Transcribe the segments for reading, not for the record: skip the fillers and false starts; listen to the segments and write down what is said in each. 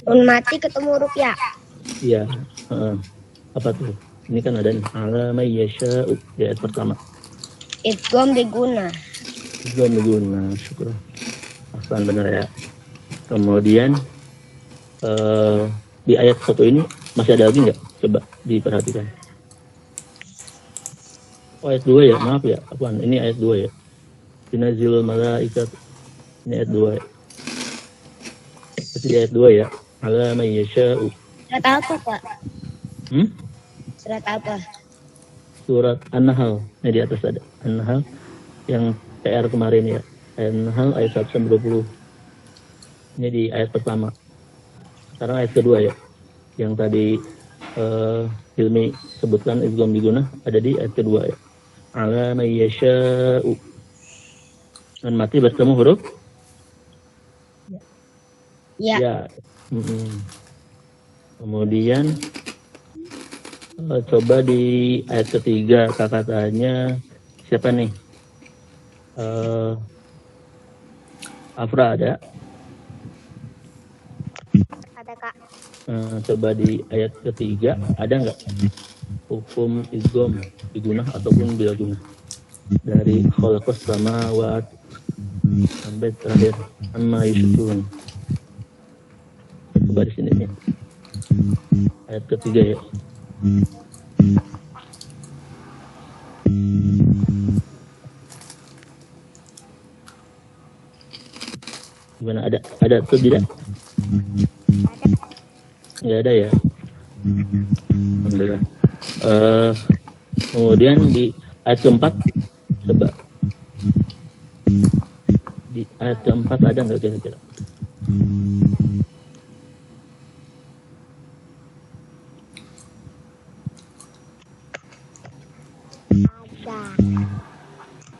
Nun mati ketemu huruf ya. Iya. Apa tuh? Ini kan ada nih. Ala may yasha'u di ayat pertama. Idgham diguna. Idgham diguna. Syukur. Ahsan, benar ya. Kemudian di ayat 1 ini masih ada lagi nggak? Coba diperhatikan. Oh, ayat 2 ya, maaf ya. Apaan? Ini ayat 2 ya. Tinazilul malaikat. Ini ayat 2 ya. Masih di ayat 2 ya. Ala may yasha'u. Surat apa, Pak? Surat apa? Surat An-Nahl. Ini di atas ada An-Nahl yang PR kemarin ya. An-Nahl ayat 120. Ini di ayat pertama. Sekarang ayat kedua ya. Yang tadi Hilmi sebutkan idgham diguna ada di ayat kedua ya. Ala may yasha'u. Nun mati bertemu huruf ya. Kemudian coba di ayat ketiga kata-katanya siapa nih? Afra ada? Ada, Kak. Coba di ayat ketiga ada nggak hukum idgham diguna ataupun bila guna dari khalaqas samawati sampai terakhir amma yusyrikun. Coba di sini nih ayat ketiga ya. Gimana, ada atau tidak? Nggak ada ya. Alhamdulillah. Kemudian di ayat keempat coba di ayat keempat ada nggak kira-kira?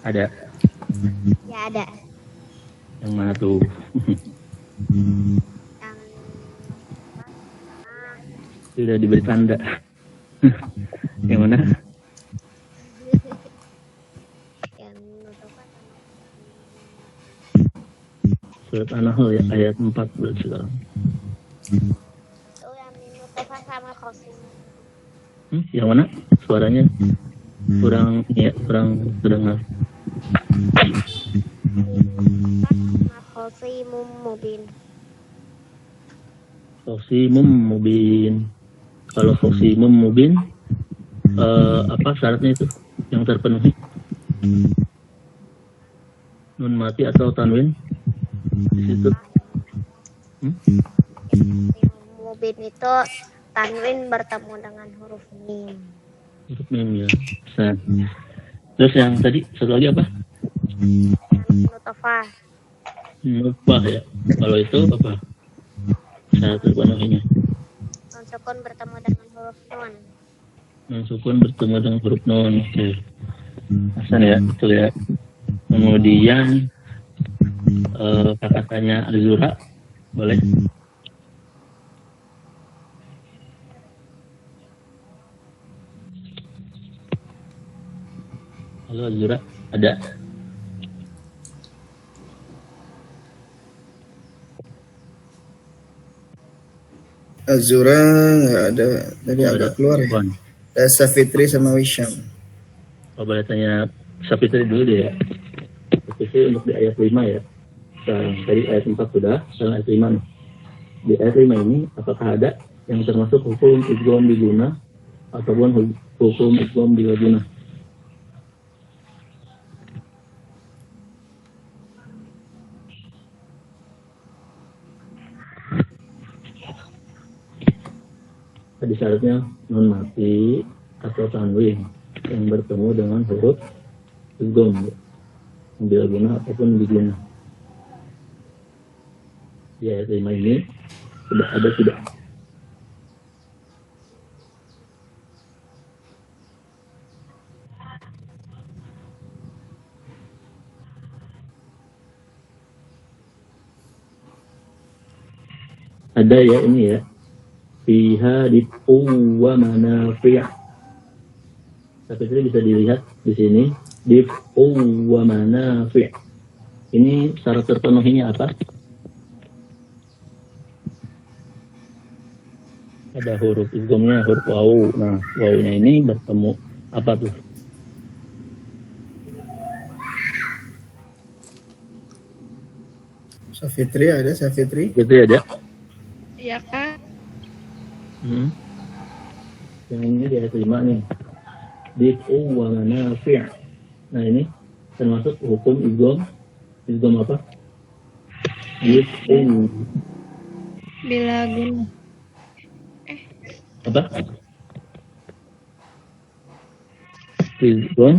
Ada. Ya, ada. Yang mana tuh? Sudah diberi tanda. Yang mana? Surat An-Nahl ya, ayat 4 berarti sekarang. Itu yang Mustafa sama Khosim. Yang mana? Suaranya kurang terdengar. Khosimum mubin. Khosimum mubin. Kalau khosimum mubin apa syaratnya itu yang terpenuhi? Nun mati atau tanwin di situ? Mubin itu tanwin bertemu dengan huruf mim. Huruf mim ya. Terus yang tadi satu lagi apa? Nutofah. Nutfah ya. Kalau itu apa? Syarat terpenuhinya. Nun sukun bertemu dengan huruf nun. Nun sukun bertemu dengan huruf nun. Oke. Hasan ya, betul ya. Kemudian kata-katanya Azura boleh. Halo Azura, ada? Azura nggak ada, tadi agak keluar ya. Ada Safitri sama Wisham. Oh, boleh tanya Safitri dulu deh ya. Safitri untuk di ayat 5 ya. Sekarang tadi ayat 4 sudah, sekarang ayat 5 nih. Di ayat 5 ini apakah ada yang termasuk hukum idgham diguna ataupun hukum idgham bila guna? Tadi syaratnya nun mati atau tanwin yang bertemu dengan huruf idgham bila guna ataupun diguna. Di ayat 5 ini sudah ada tidak? Ada ya ini ya. Fiha dif'u wa manafi'. Tapi itu bisa dilihat di sini dif'u wa manafi'. Ini syarat terpenuhinya apa? ada huruf idghamnya huruf wawu. Nah, wawunya ini bertemu apa tuh? Safitri ada Safitri. Gitu ya, Dek? Iya Kak. Yang ini di ayat 5 nih. Dif'u wa manafi'. Nah, ini termasuk hukum idgham. Idgham apa? Dif'u. Bila guna. Apa? Idgham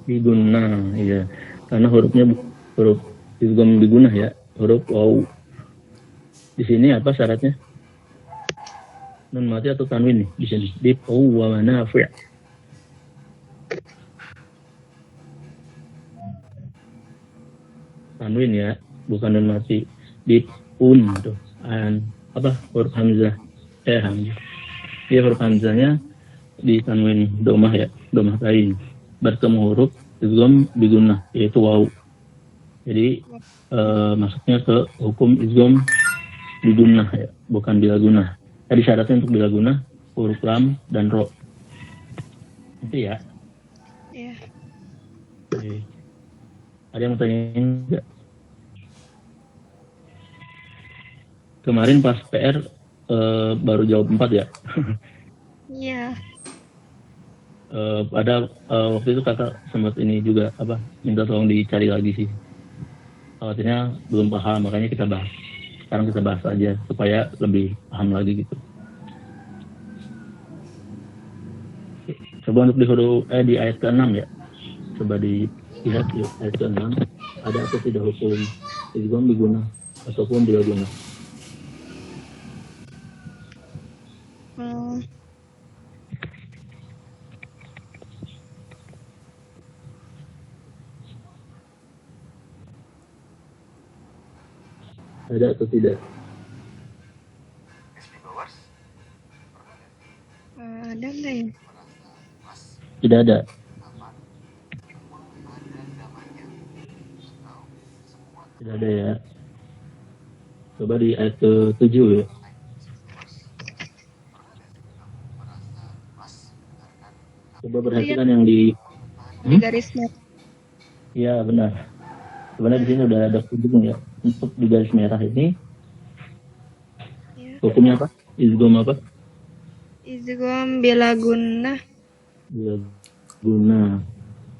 biguna, iya. Karena hurufnya huruf idgham bigunah ya, huruf wawu. Di sini apa syaratnya? Nun mati atau tanwin nih di sini. Dif'u wa manafi'. Tanwin ya, bukan nun mati. Dif'un tuh. Apa huruf hamzah? Hamzah. Iya, huruf hamzahnya di tanwin domah ya, domah tain. Bertemu huruf idgham bigunah yaitu wawu. Jadi masuknya ke hukum idgham bigunah ya, bukan bila gunah. Tadi syaratnya untuk bila gunah huruf lam dan ro. Itu ya. Iya. Oke. Ada yang mau tanyain enggak? Kemarin pas PR baru jawab 4 ya. Iya. Pada waktu itu kakak sempat ini juga minta tolong dicari lagi sih. Khawatirnya belum paham, makanya kita bahas. Sekarang kita bahas aja supaya lebih paham lagi gitu. Coba untuk di huruf di ayat ke-6 ya. Coba dilihat yuk ayat ke-6 ada atau tidak hukum idgham bigunah ataupun bila gunah. Ada atau tidak? Ada nggak ya? Tidak ada. Tidak ada ya. Coba di ayat ke-7 ya. Coba perhatikan yang di garisnya. Iya benar. Sebenarnya di sini udah ada ujung ya. Untuk di garis merah ini hukumnya apa? Idgham apa? Idgham bila gunah. Bila gunah.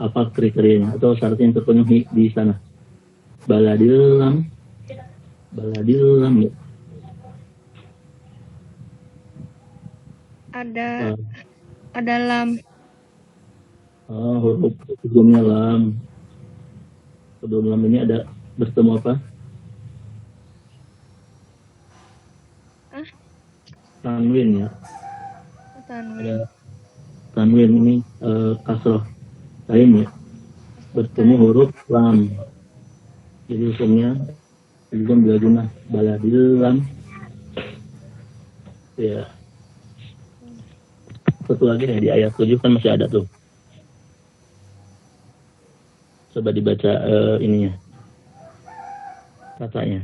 Apa kriterianya atau syaratnya yang terpenuhi di sana? Baladil lam ya. Ada lam. Huruf idghamnya lam. Sebelum lam ini ada bertemu apa? Tanwin ya. Ada tanwin ini kasroh lain ya. Bertemu huruf lam. Jadi hukumnya idgham bila gunah baladil lam. Ya. Satu lagi ya di ayat 7 kan masih ada tuh. Coba dibaca ininya. Katanya.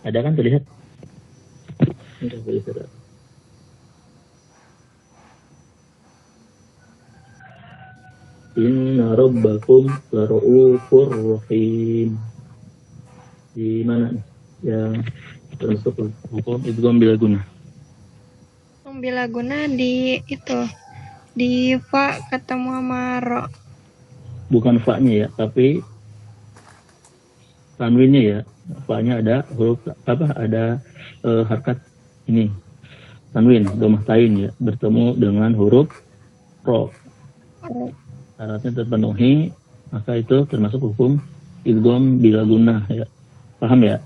Ada kan terlihat? Sudah terlihat. Inna rabbakum lara'ufur rahim. Di mana nih? Yang termasuk hukum idgham bila gunah. Bila guna di itu di fa ketemu sama ro. Bukan fa-nya ya, tapi tanwinnya ya. Fa-nya ada huruf ada harkat ini. Tanwin, domah tain ya, bertemu dengan huruf ro. Syaratnya terpenuhi, maka itu termasuk hukum idgham bila gunah ya. Paham ya?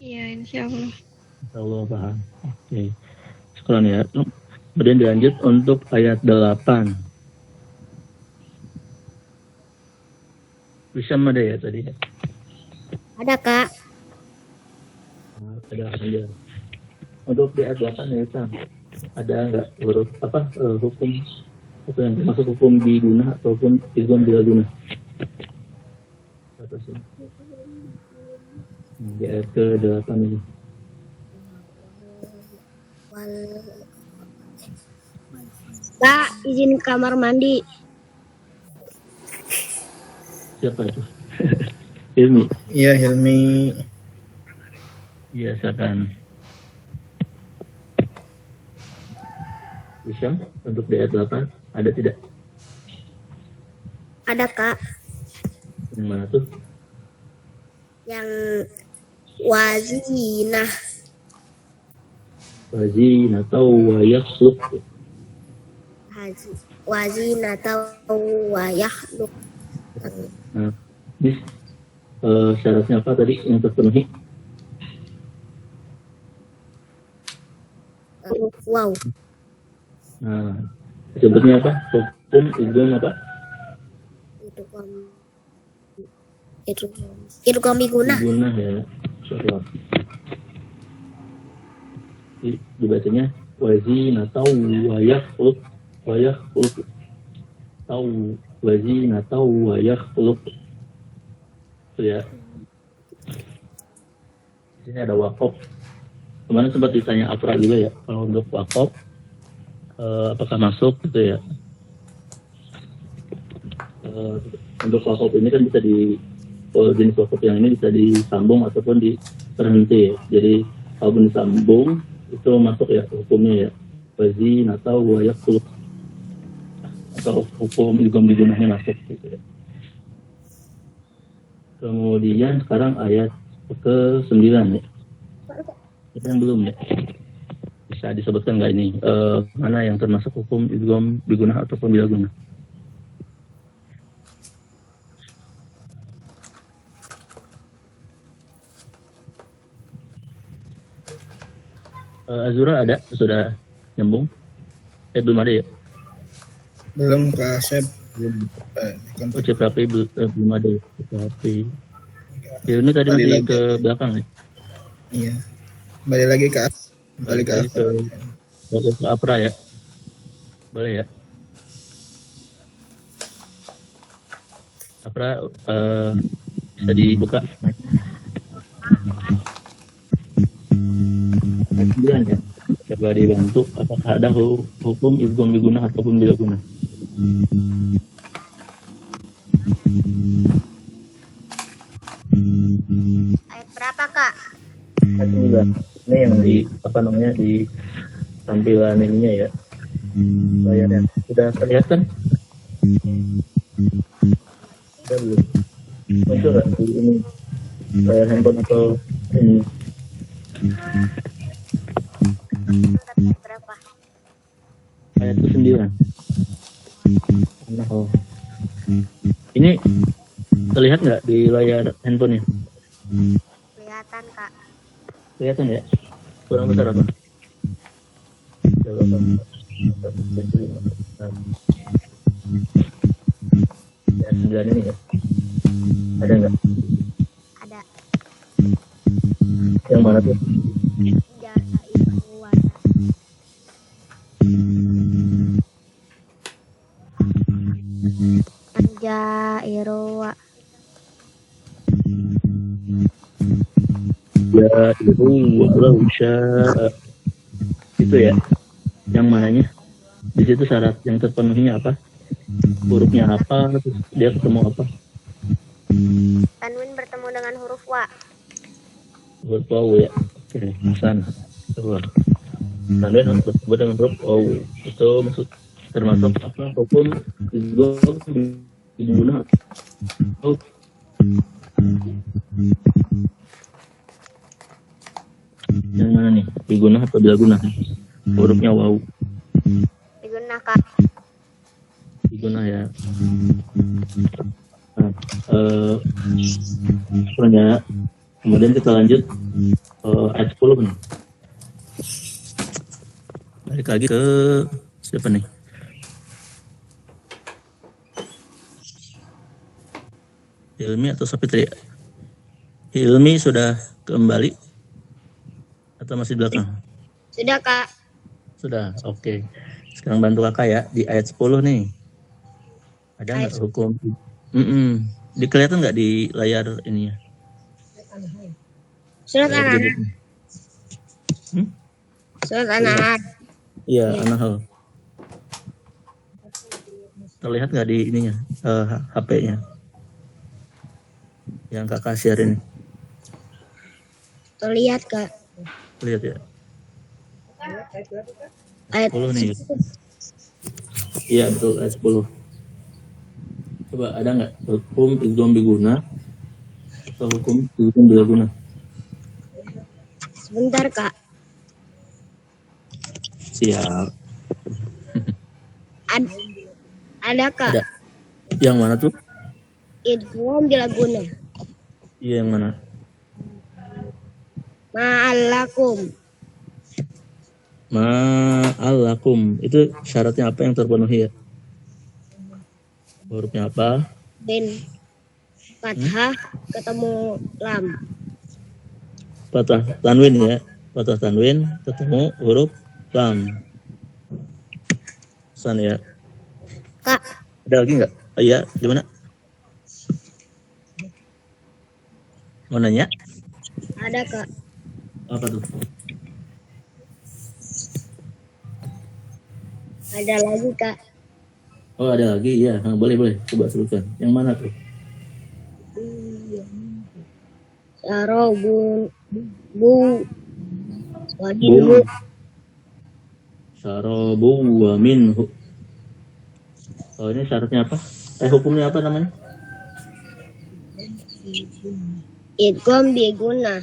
Iya, insyaallah. Insyaallah paham. Oke. Sekarang ya. Kemudian dilanjut untuk ayat 8. Bisa ada ya tadi ya? Ada Kak. Ada aja. Untuk di ayat 8 ya, ada nggak huruf hukum Itu yang termasuk hukum biguna ataupun idgham bilaguna. Atas ini. Di ayat ke-8 ini. Kak, izin kamar mandi. Siapa itu? Hilmi. Iya, Hilmi. Biasakan. Bisa untuk di ayat 8 ada tidak? Ada Kak, Yang mana tuh? yang wazinah. Wazina atau wayakhluq. Haji. Wazinah atau wayahluk. Nah, ini syaratnya apa tadi yang terpenuhi? Wow. Nah, sebutnya apa? Hukum idgham apa? Itu kami guna. Biguna ya. Insyaallah. Dibacanya wazina atau wayakhluq. Wayakhluq. Tahu wazina atau wayakhluq. Itu ya. Di sini ada waqaf. Kemarin sempat ditanya Afra juga ya, kalau untuk waqaf apakah masuk gitu ya. Untuk waqaf ini kan bisa jenis waqaf yang ini bisa disambung ataupun diberhenti ya. Jadi kalau disambung itu masuk ya hukumnya ya. Wazina atau wayakhluq. Atau hukum idgham bigunahnya masuk gitu ya. Kemudian sekarang ayat ke-9 ya. Itu yang belum ya. Bisa disebutkan nggak ini mana yang termasuk hukum idgham bigunah ataupun bilaguna? Azura ada? Sudah nyambung? Belum ada ya? Belum Kak Asep. Belum. CPAP belum ada ya? CPAP. Ini tadi Balik masih lagi. ke belakang ya? Iya. Balik lagi ke balik ke Balik ke Apra ya? Boleh ya? Apra bisa dibuka? Ayat 9 ya? Coba dibantu apakah ada hukum idgham bigunah ataupun bilaguna? Ayat berapa Kak? Ayat 9. Ini yang di apa namanya di tampilan ininya ya. Layarnya sudah terlihat kan? Sudah belum? Muncul nggak di ini layar handphone atau ini? Ayat berapa? Ayat ke-9. Nah, ini terlihat nggak di layar handphonenya? Kelihatan Kak. Kelihatan ya? Kurang besar apa? Coba Pak. Ya, 9 ini ya? Ada nggak? Ada. Yang mana tuh? Jasa itu warna. Jairowa. Ya, itu walau syaa. Itu ya. Yang mananya? Di situ syarat yang terpenuhinya apa? Hurufnya apa? Terus dia ketemu apa? Tanwin bertemu dengan huruf wa. Huruf waw ya. Oke, Hasan. Coba. Tanwin harus bertemu dengan huruf waw. Itu maksud termasuk apa? Hukum idgham bigunah. Oh. Yang mana nih? Bigunah atau bilaguna? Hurufnya waw. Diguna Kak. Bigunah ya. Nah, selanjutnya kemudian kita lanjut ayat 10 nih. Balik lagi ke siapa nih? Hilmi atau Sapitri? Hilmi sudah kembali atau masih di belakang? Sudah Kak. Sudah, oke. Sekarang bantu kakak ya di ayat 10 nih. Ada nggak hukum? Kelihatan nggak di layar ini ya? Surat An-Nahl. Surat An-Nahl. Iya, An-Nahl. Terlihat nggak di ininya, HP-nya? Yang kakak share ini. Terlihat, Kak. Lihat ya. Ayat 10 nih. Iya betul, ayat 10. Coba ada nggak hukum idgham biguna atau hukum idgham bilaguna? sebentar, Kak. Siap. Ada, Kak. Ada. Yang mana tuh? Idgham bilaguna. Iya, yang mana? Ma'alakum. Ma'alakum. Itu syaratnya apa yang terpenuhi ya? Hurufnya apa? Bin fathah ketemu lam. Fathah tanwin ya. Fathah tanwin ketemu huruf lam. San ya. Kak, Ada lagi nggak? Iya, gimana? Mau nanya? ada, Kak. Apa tuh? Ada lagi, Kak. Oh, ada lagi ya. Boleh. Coba sebutkan. Yang mana tuh? Sarobun bu wajib Syarabu wa minhu. Oh, ini syaratnya apa? Hukumnya apa namanya? idgham biguna.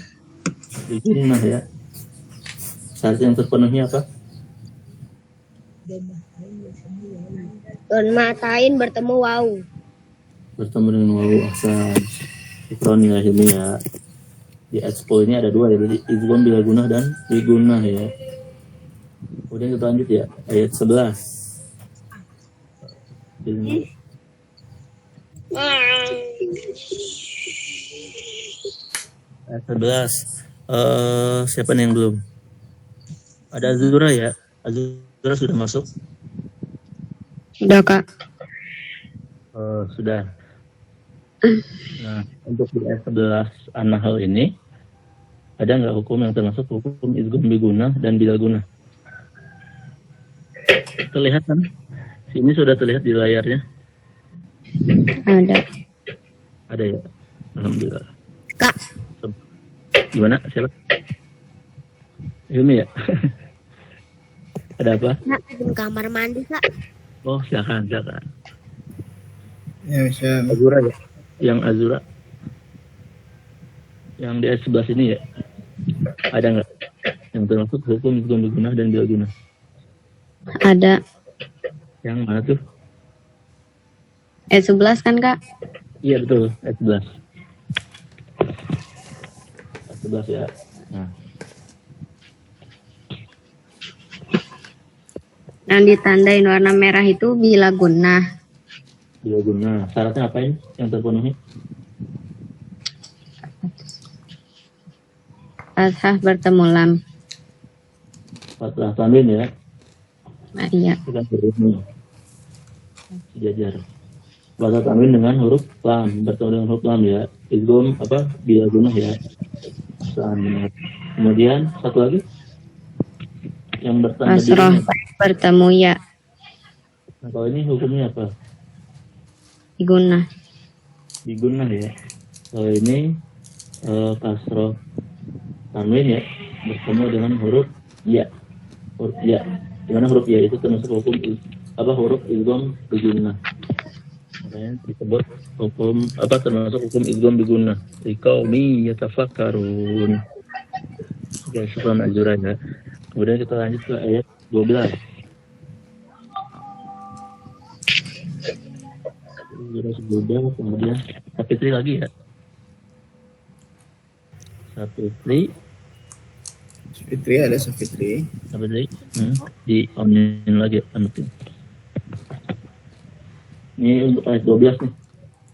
Biguna ya. Syarat yang terpenuhi apa? Don matain bertemu waw. Bertemu dengan wawu ahsan. Ikron ya ini ya. Di ayat 10 ini ada dua ya. Jadi idgham bilaguna dan biguna ya. Kemudian kita lanjut ya. Ayat 11. Ayat 11. Siapa nih yang belum? Ada Azura ya. Azura sudah masuk? Udah, Kak. Sudah. Nah, untuk di ayat 11 An-Nahl ini ada nggak hukum yang termasuk hukum idgham biguna dan bilaguna? Terlihat kan? Ini sudah terlihat di layarnya. Ada. Ada ya. Alhamdulillah. Kak, Gimana? Siapa? Ini ya. Ada apa? Kak, di kamar mandi, Kak. Oh, silakan. Ya, bisa. Azura ya. Yang Azura. Yang di ayat 11 ini ya. Ada nggak yang termasuk hukum idgham biguna dan bilaguna? Ada. Yang mana tuh? Ayat 11 kan, Kak? Iya betul, ayat 11. Ayat 11 ya. Nah, Yang ditandain warna merah itu bilaguna. bilaguna. Syaratnya apa ini yang terpenuhi? Fathah bertemu lam. Fathah tanwin ya. Nah, iya. Itu kan hurufnya. Sejajar. Fathah tanwin dengan huruf lam, bertemu dengan huruf lam ya. Idgham apa? Bilaguna ya. Benar. Kemudian satu lagi yang bertanda Kasroh dirinya. bertemu ya. Nah, kalau ini hukumnya apa? Biguna. Biguna ya. Kalau ini kasroh tanwin ya, bertemu dengan huruf ya. Huruf ya. Dimana huruf ya itu termasuk hukum huruf idgham biguna. Makanya disebut hukum termasuk hukum idgham biguna. Liqaumi yatafakkarun. Oke, syukran Azura ya. Kemudian kita lanjut ke ayat 12. Sudah, kemudian Sapitri lagi ya. Sapitri Ada Safitri. Di onin lagi penting. Ini untuk ayat 12 nih.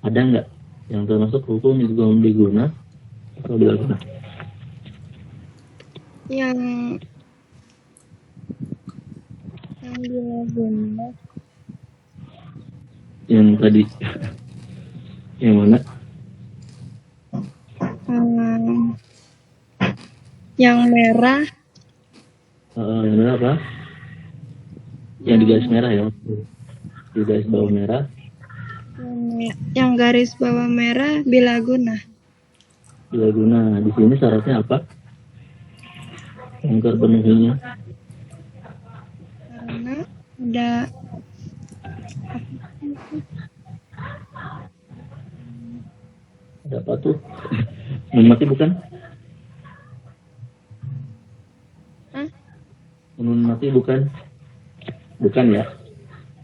Ada nggak yang termasuk hukum idgham biguna atau bilaguna? Yang Yang bilaguna. Yang tadi. Yang mana? Yang merah. Yang merah apa? Yang di garis merah ya. Di garis bawah merah. Yang garis bawah merah bilaguna. Bilaguna. Di sini syaratnya apa? Yang terpenuhinya. Karena ada Ada apa tuh? Nun mati bukan? Hah? Nun mati bukan? Bukan ya.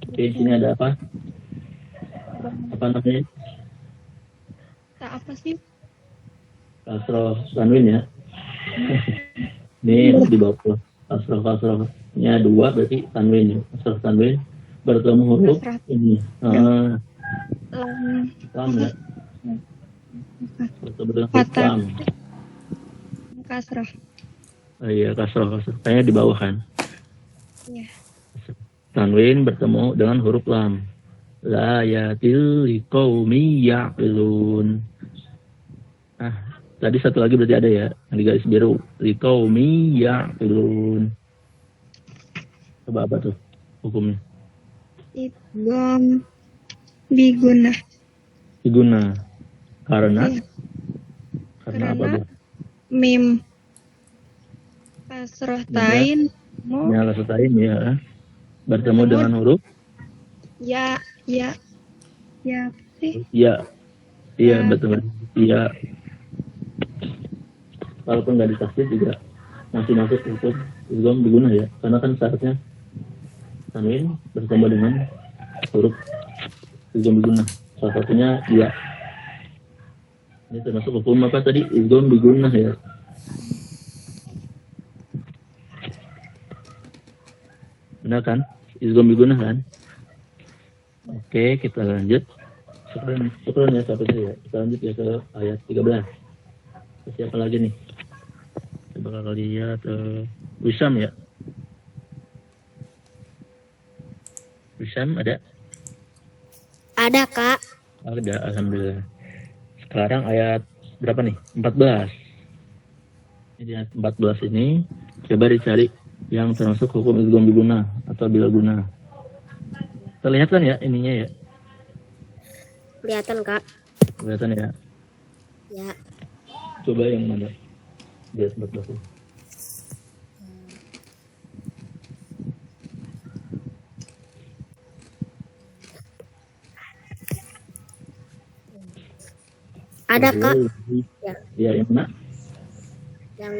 Oke, di sini ada apa? Apa namanya? tak apa sih? Kasroh tanwin ya. Ini di bawah kasrohnya 2 berarti tanwin ya. Kasroh tanwin bertemu huruf Kasroh. ini. Lam ya. Bertemu dengan huruf Patah. lam. Kasroh. Oh iya, kasroh. Kayaknya di bawah kan. Iya. Tanwin bertemu dengan huruf lam. La yatil liqaumi ya'qilun. Tadi satu lagi berarti ada ya, yang di garis biru. Liqaumi ya'qilun. Coba apa tuh hukumnya? Idgham biguna. Diguna. Karena? Iya. Karena apa, Bu? Mim kasroh tain mau Nyala setain ya. Bertemu dengan huruf? ya apa sih? Iya. Iya, betul. Iya. Walaupun nggak ditafsir juga masih masuk hukum idgham diguna ya. Karena kan syaratnya tanwin bertemu dengan huruf idgham diguna. Salah satunya iya. Ini termasuk hukum apa tadi? Idgham diguna ya. Benar kan? Idgham diguna kan? Oke, kita lanjut. Syukran ya sahabat saya. Kita lanjut ya ke ayat 13. Siapa lagi nih? Coba kalau lihat Wisam ya. Wisam ada? Ada, Kak. Ada, alhamdulillah. Sekarang ayat berapa nih? 14. Jadi ayat 14 ini coba dicari yang termasuk hukum idgham diguna atau bilaguna. Terlihat kan ya ininya ya? Kelihatan, Kak. Kelihatan ya? Ya. Coba yang mana? Di ayat 14. Ada, Kak. Ya. Ya, yang mana? Yang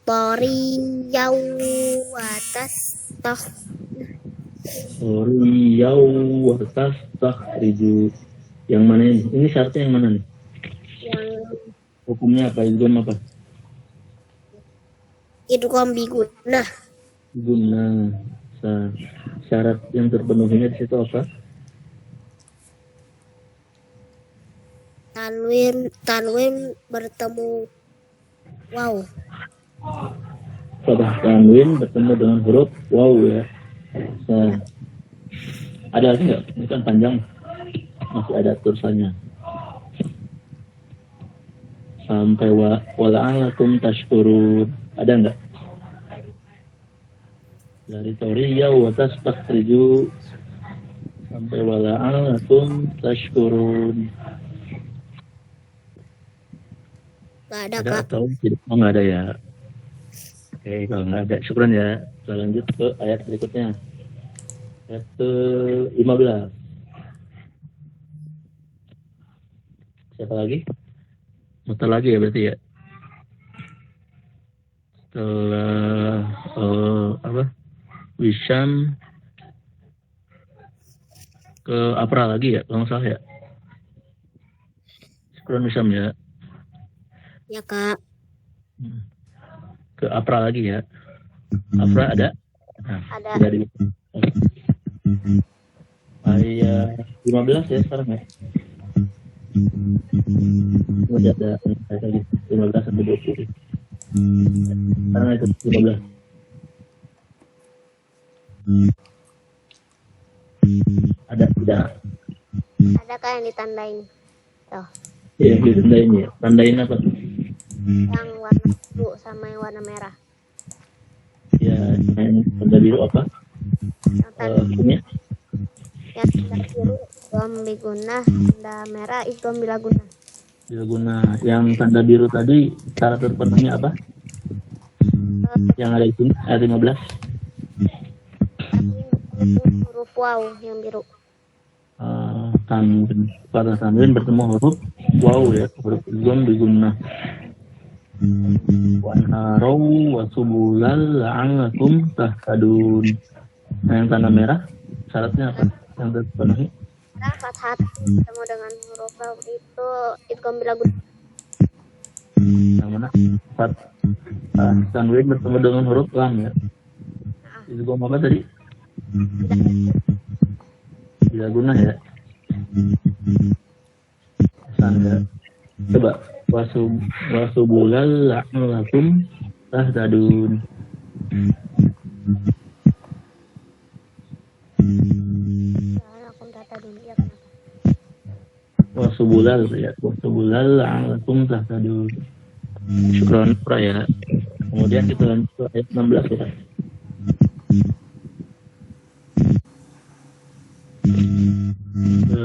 Toriyau atas toh. Riyau wartas takhriju. Yang mana ini? Ini syaratnya yang mana nih? Yang Hukumnya apa? Idgham apa? idgham biguna. Guna. Syarat yang terpenuhinya di situ apa? Tanwin bertemu wow. Fathah tanwin bertemu dengan huruf waw ya. Nah, ada lagi nggak? Ini kan panjang, masih ada tulisannya. Sampai wala'alakum tashkurun. Ada nggak? Dari Toriyah wa tastakhriju sampai wala'alakum tashkurun. Nggak ada, Ada Kak. atau tidak? Oh, nggak ada ya. Oke, kalau nggak ada, syukran ya. Kita lanjut ke ayat berikutnya. Ayat ke-15. Siapa lagi? Mutar lagi ya berarti ya. Setelah apa? Wisam ke Apra lagi ya, kalau nggak salah ya. Syukran Wisam ya. Ya, Kak. Ke Apra lagi ya. Apra ada? Nah, Ada. tidak di ayat 15 ya sekarang ya. Ada ayat lagi 15 sampai 20. Sekarang ayat 15. Ada tidak? Adakah yang ditandain? Tuh, Yang ditandain ya. Tandain apa tuh? yang warna biru sama yang warna merah. Ya, yang tanda biru apa? Yang tanda, Punya? yang tanda biru idgham bigunnah, tanda merah idgham bilagunnah. Bilaguna. Yang tanda biru tadi syarat terpenuhnya apa? Yang ada di sini ayat 15. Huruf waw yang biru. Pada tanwin bertemu huruf waw ya, huruf idgham bigunnah. Wa anharau wa subulal la'allakum tahtadun. Nah, yang tanda merah syaratnya apa? Yang terpenuhi? Nah, fathah ketemu dengan huruf waw itu idgham bilagunnah. Yang mana? Tanwin bertemu dengan huruf lam ya. Idgham apa tadi? Bilaguna ya. Hasan ya. Coba wasubulal la'allakum tahtadun. La'allakum tahtadun. Ya, kenapa? Wasubulal ya. Wasubulal la'allakum tahtadun. Syukron ya. Kemudian kita lanjut ke ayat 16 ya.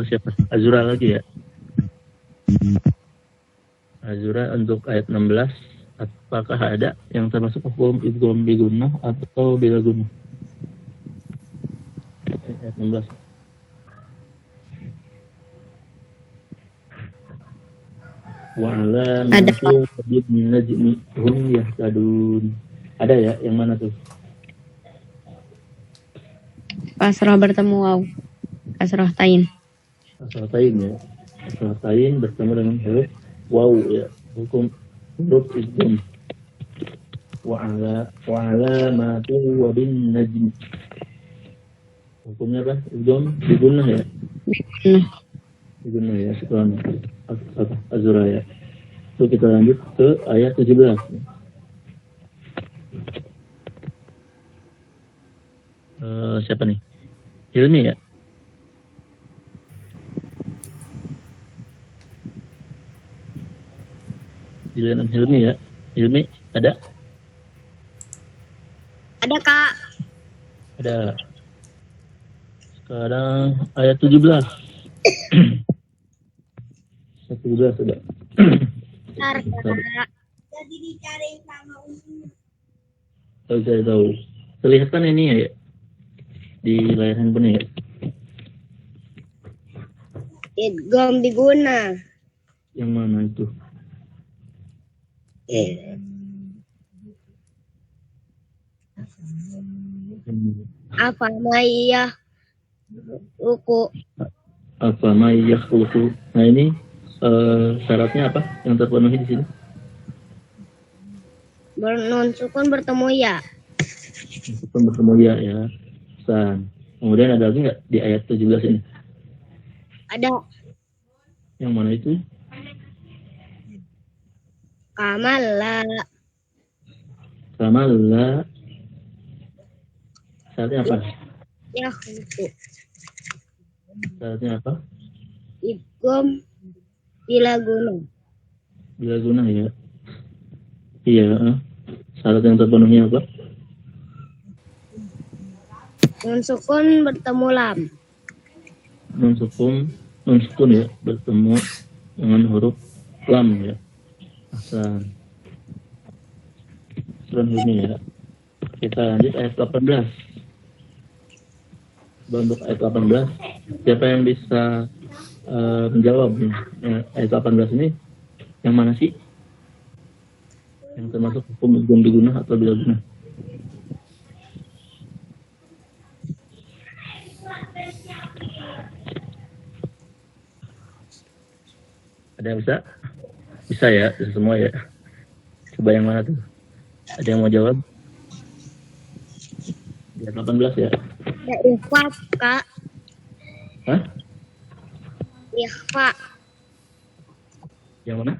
Siapa? Azura lagi ya. Azura untuk ayat 16, apakah ada yang termasuk hukum idgham bigunnah atau bilagunnah? Ayat 16. Wa 'alamati bin najmi hum yahtadun. Ada ya, yang mana tuh? Kasrah bertemu waw. Kasrah tain. Kasrah tain ya. Kasrah tain bertemu dengan huruf waw ya. Hukum huruf idgham. Wa 'alamati wa bin najmi. Hukumnya apa? Idgham bigunnah ya. Bigunnah ya. Sekarang apa? Azura ya. So kita lanjut ke ayat 17. Siapa nih? Hilmi ya? Giliran Hilmi ya? Hilmi ada? Ada, Kak. Ada. Sekarang ayat 17. 17 ada. Bentar, Kak. Kalau saya tahu. Kelihatan ini ya? Di layar handphone ya? Idgham bigunnah. Yang mana itu? Apa mayyah ruku. Apa mayyahluku. Nah ini syaratnya apa yang terpenuhi di sini? Nun sukun bertemu ya. Sukun bertemu ya. San. Kemudian ada lagi nggak di ayat 17 ini? Ada. Yang mana itu? Kamala. Kamala. Syaratnya apa? Ya, ruku. Syaratnya apa? Idgham bilagunnah. Bilaguna ya. Iya. Syarat yang terpenuhnya apa? Nun sukun bertemu lam. Nun sukun ya bertemu dengan huruf lam ya. Hasan. Surat ini ya. Kita lanjut ayat 18. Untuk ayat 18, siapa yang bisa menjawab ayat 18 ini? Yang mana sih? Yang termasuk hukum idgham bigunnah atau bilagunnah? Ada yang bisa? Bisa ya, bisa semua ya. Coba yang mana tuh? Ada yang mau jawab? Ayat 18 ya. Ada ikhfa, Kak. Hah? Ikhfa. Yang mana?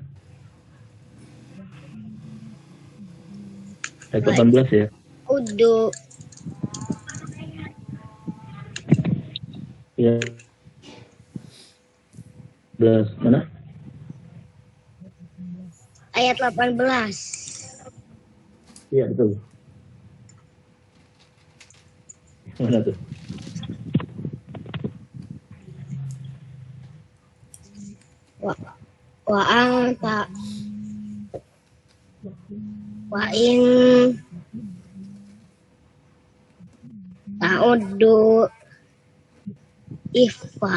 Ayat 18 ya. Udu. Ya. 11 mana? Ayat 18. Iya betul. Mana tuh? Wa anta wa in ta'uddu ifa.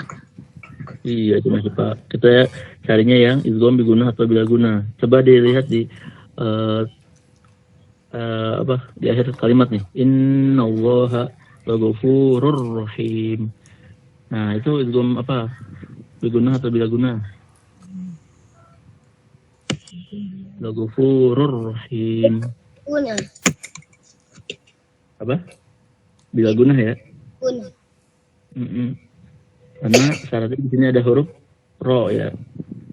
Iya cuma Pak. Kita carinya yang idgham biguna atau bila guna. Coba dilihat di di akhir kalimat nih. Innallaha laghafurur rahim. Nah, itu idgham apa? Biguna atau bila guna? Laghafurur rahim. Guna. Apa? Bila guna ya? Guna. Karena syaratnya di sini ada huruf ro ya.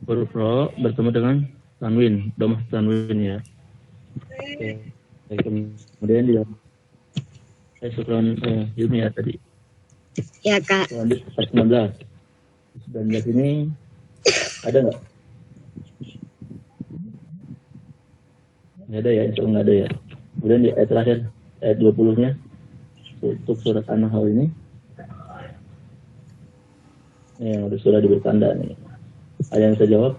Huruf ro bertemu dengan tanwin, domah tanwin ya. Oke. Kemudian dia syukran Yumi ya tadi. Ya Kak. Lanjut 19. 19 ini ada nggak? Nggak ada ya, insya Allah nggak ada ya. Kemudian di ayat terakhir, ayat 20-nya untuk surat An-Nahl ini. Yang sudah diberi tanda nih. Ada yang bisa jawab?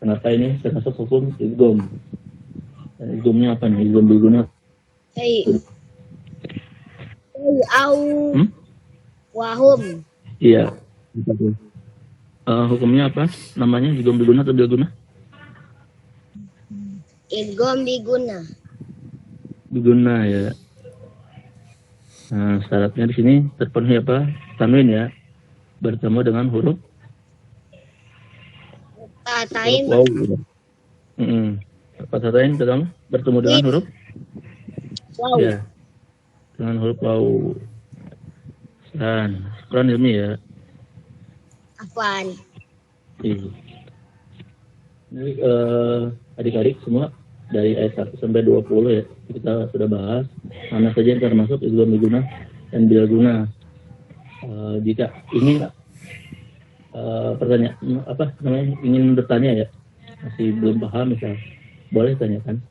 Kenapa ini termasuk hukum idgham? Dan idghamnya apa nih? Idgham biguna? Wahum. Iya. Hukumnya apa? Namanya idgham biguna atau bilguna? Idgham biguna. Biguna ya. Nah, syaratnya di sini terpenuhi apa? Tanwin ya. Bertemu dengan huruf Tatain. waw. Tatain bertemu dengan huruf Wow. ya. Dengan huruf waw. Dan Quran ilmi ya. Afwan. Ini adik-adik semua dari ayat 1 sampai 20 ya. Kita sudah bahas mana saja yang termasuk idgham biguna dan bilguna. Jika ingin pertanyaan apa namanya ingin bertanya ya, masih belum paham misal, boleh tanyakan.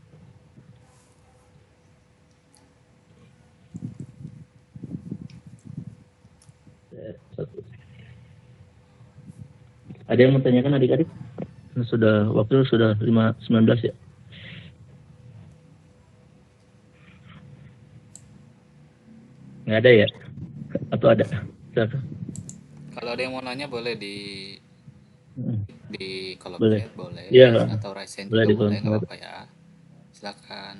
Ada yang mau tanyakan adik-adik? Waktu sudah 5:19 ya. Nggak ada ya? Atau ada? Silakan. Kalau ada yang mau nanya boleh di kolom Boleh. chat boleh, Iya. atau Raisen Boleh juga di boleh, kolom nggak chat. apa-apa ya. Silakan.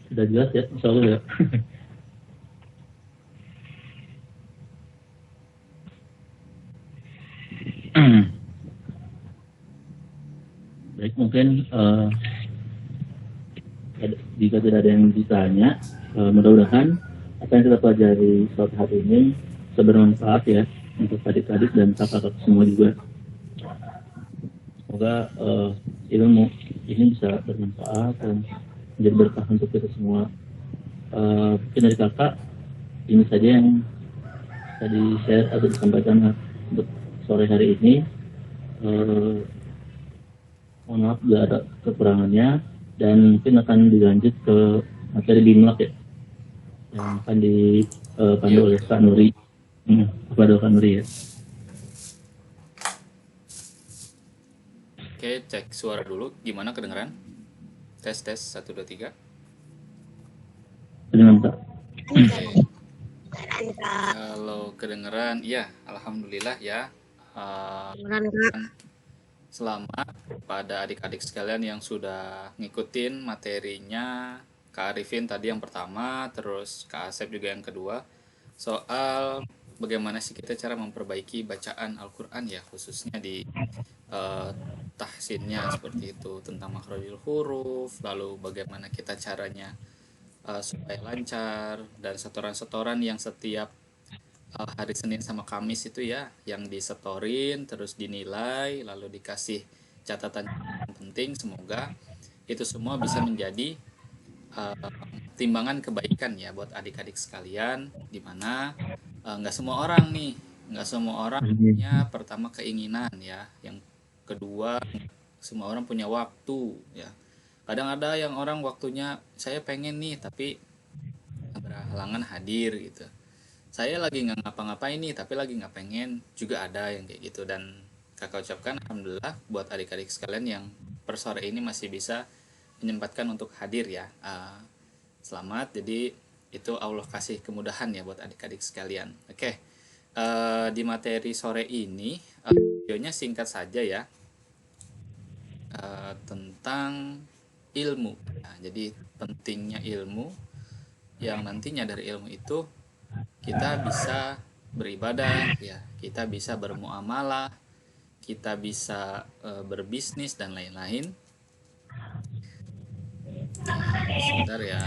Sudah jelas ya, insya Allah ya. Baik, mungkin jika tidak ada yang ditanya, mudah-mudahan apa yang kita pelajari saat hari ini bermanfaat ya untuk adik-adik dan kakak-kakak semua juga. Semoga ilmu ini bisa bermanfaat dan menjadi berkah untuk kita semua. Mungkin dari kakak ini saja yang tadi share atau disampaikan untuk sore hari ini. Mohon maaf jika ada kekurangannya, dan mungkin akan dilanjut ke materi Bimlak ya yang akan dipandu oleh Kak Nuri kepada Kak Nuri ya. Oke, cek suara dulu, gimana kedengeran? Tes 1 2 3. Dengan Kak. Kalau kedengeran, iya, alhamdulillah ya. Kak. Selamat pada adik-adik sekalian yang sudah ngikutin materinya Kak Arifin tadi yang pertama, terus Kak Asep juga yang kedua, soal bagaimana sih kita cara memperbaiki bacaan Al-Quran ya, khususnya di tahsinnya seperti itu, tentang makhrajul huruf, lalu bagaimana kita caranya supaya lancar, dan setoran-setoran yang setiap hari Senin sama Kamis itu ya, yang disetorin terus dinilai lalu dikasih catatan penting. Semoga itu semua bisa menjadi timbangan kebaikan ya buat adik-adik sekalian, dimana nggak semua orang nih, nggak semua orang punya pertama keinginan ya, yang kedua semua orang punya waktu ya. Kadang ada yang orang waktunya saya pengen nih tapi berhalangan hadir gitu. Saya lagi nggak ngapa-ngapain nih tapi lagi nggak pengen, juga ada yang kayak gitu. Dan kakak ucapkan alhamdulillah buat adik-adik sekalian yang per sore ini masih bisa menyempatkan untuk hadir ya. Selamat, jadi itu Allah kasih kemudahan ya buat adik-adik sekalian. Oke, di materi sore ini videonya singkat saja ya, tentang ilmu. Nah, jadi pentingnya ilmu, yang nantinya dari ilmu itu kita bisa beribadah ya, kita bisa bermuamalah, kita bisa berbisnis dan lain-lain. Sebentar ya.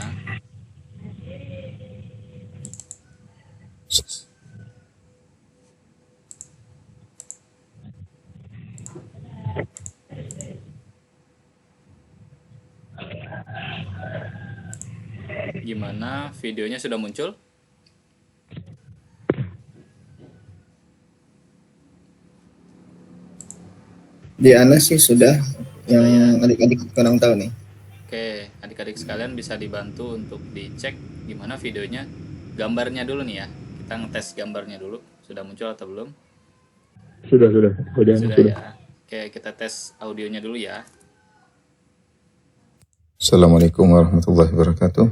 Gimana, videonya sudah muncul? Di Anas sih sudah, yang adik-adik kurang tahu nih. Oke, adik-adik sekalian bisa dibantu untuk dicek gimana videonya. Gambarnya dulu nih ya. Kita ngetes gambarnya dulu. Sudah muncul atau belum? Sudah. Sudah ya. Oke, kita tes audionya dulu ya. Assalamualaikum warahmatullahi wabarakatuh.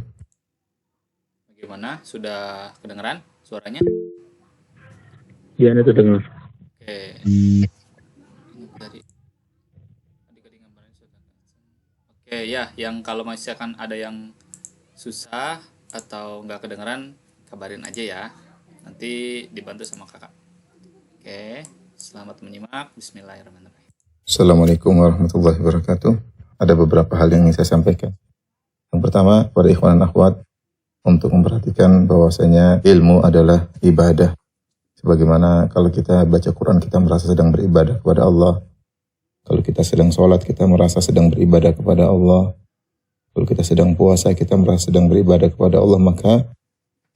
Bagaimana? Sudah kedengeran suaranya? Ya, Anda terdengar. Oke. Ini dari adik-adik gambarnya sudah. Oke ya, yang kalau misalkan ada yang susah atau nggak kedengeran, kabarin aja ya. Nanti dibantu sama kakak. Oke, selamat menyimak. Bismillahirrahmanirrahim. Assalamualaikum warahmatullahi wabarakatuh. Ada beberapa hal yang ingin saya sampaikan. Yang pertama, pada ikhwan dan akhwat, untuk memperhatikan bahwasanya ilmu adalah ibadah. Sebagaimana kalau kita baca Quran, kita merasa sedang beribadah kepada Allah. Kalau kita sedang sholat, kita merasa sedang beribadah kepada Allah. Kalau kita sedang puasa, kita merasa sedang beribadah kepada Allah. Maka